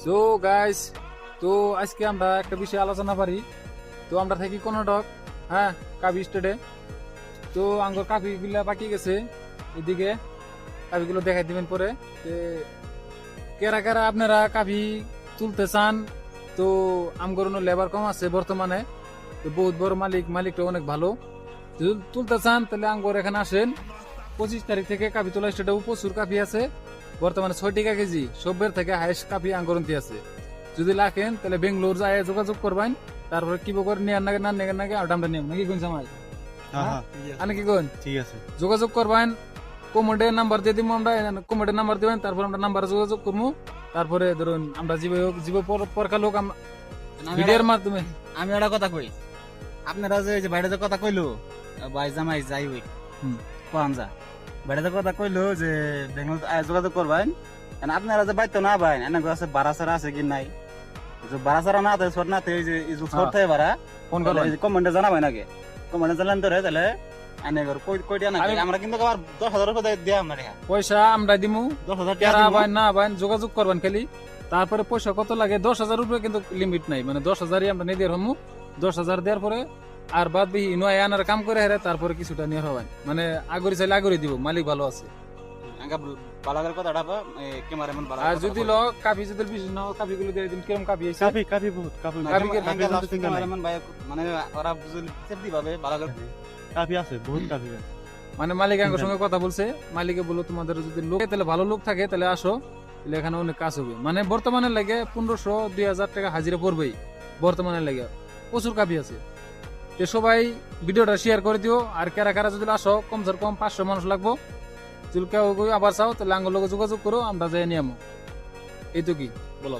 So guys, তো আজকে আমরা একটা বিষয়ে আলোচনা পারি। তো আমরা থাকি কর্ণাটক, হ্যাঁ, কাবি স্টেটে। তো আঙ্গুর কাবি গুলা পাকি গেছে, এদিকে কাবিগুলো দেখাই দিবেন পরে। তে কেরা কেরা আপনারা কাবি তুলতে চান? তো আমগর লেবার কম আছে বর্তমানে, তো বহুত বড় মালিকটা অনেক ভালো। যদি তুলতে চান তাহলে আঙ্গুর এখানে আসেন। 25 তারিখ থেকে কাবি তোলা স্টেটেও প্রচুর কাবি আছে। বর্তমানে 6 টাকা কেজি সবের থেকে হাইস্ট কাপি আঙ্গরন্তি আছে। যদি লাখেন তাহলে বেঙ্গলোর যায় যোগাযোগ করবেন। তারপরে কি করে নিয়ে নাগে না নেগে নাগে আমরা নিয়ম নাকি কোন সময় আনে কি কোন ঠিক আছে যোগাযোগ করবেন। কোমোডে নাম্বার দিয়ে দিব আমরা, কোমোডে নাম্বার দিবেন, তারপর আমরা নাম্বার যোগাযোগ করবো। তারপরে ধরুন আমরা জীব পরকা লোক ভিডিওর মাধ্যমে। আমি একটা কথা কই, আপনারা যে বাইরে যে কথা কইলো ভাই জামাই যাই হই পাঞ্জা বাইরে যে কথা কইলো যে বেঙ্গল যোগাযোগ করবেন, আপনারা যে বাইতো না ভাই এনে আছে বাড়া সারা আছে কি নাই, যে বাড়া সারা না থাকে ছোট না থাকে যে ছোট থাকে বাড়া ফোন করবেন, কমেন্টে জানাবেন আগে। কমেন্টে জানালেন তো রে তাহলে এনে কই দিয়া না আমরা কিন্তু আবার 10,000 টাকা দিয়ে আমরা পয়সা আমরা দিমু। 10,000 কেরা টাকা আবাই না আবাই যোগাযোগ করবেন খালি। তারপরে পয়সা কত লাগে? 10,000 উপরে কিন্তু লিমিট নাই, মানে 10,000ই আমরা নিয়ে দিয়ে হমু। 10,000 দেওয়ার পরে আর বাদ বিহি নয় আনার কাম করে হেরে তারপরে কিছুটা নিয়ে হবেন, মানে আগরি চাইলে আগরি দিব, মালিক ভালো আছে। বালাগের কথাটা ক্যামেরাম্যান বালা আর যদি ল কাপি যদি বেশি না কাপি গুলো দিয়ে দিন, কিরম কাপি আছে? কাফি বহুত কাফি ক্যামেরাম্যান ভাই মানে ওরা বুঝলি সেফটি ভাবে বালাগের কাফি আছে বহুত কাফি আছে। মানে মালিক আঙ্গের সঙ্গে কথা বলছে, মালিকে বললো তোমাদের যদি লোক তাহলে ভালো লোক থাকে তাহলে আসো, তাহলে এখানে অনেক কাজ হবে। মানে বর্তমানে লাগে 1500-2000 টাকা হাজিরা পড়বেই বর্তমানে লাগে, প্রচুর কাপি আছে। তো সবাই ভিডিওটা শেয়ার করে দিও। আর কারা কারা যদি আসো কমসে কম 500 মানুষ লাগবো। যদি কেউ আবার চাও তাহলে আঙ্গুর লোক যোগাযোগ করো, আমরা যাই নিয়ে এই তো কি বলো।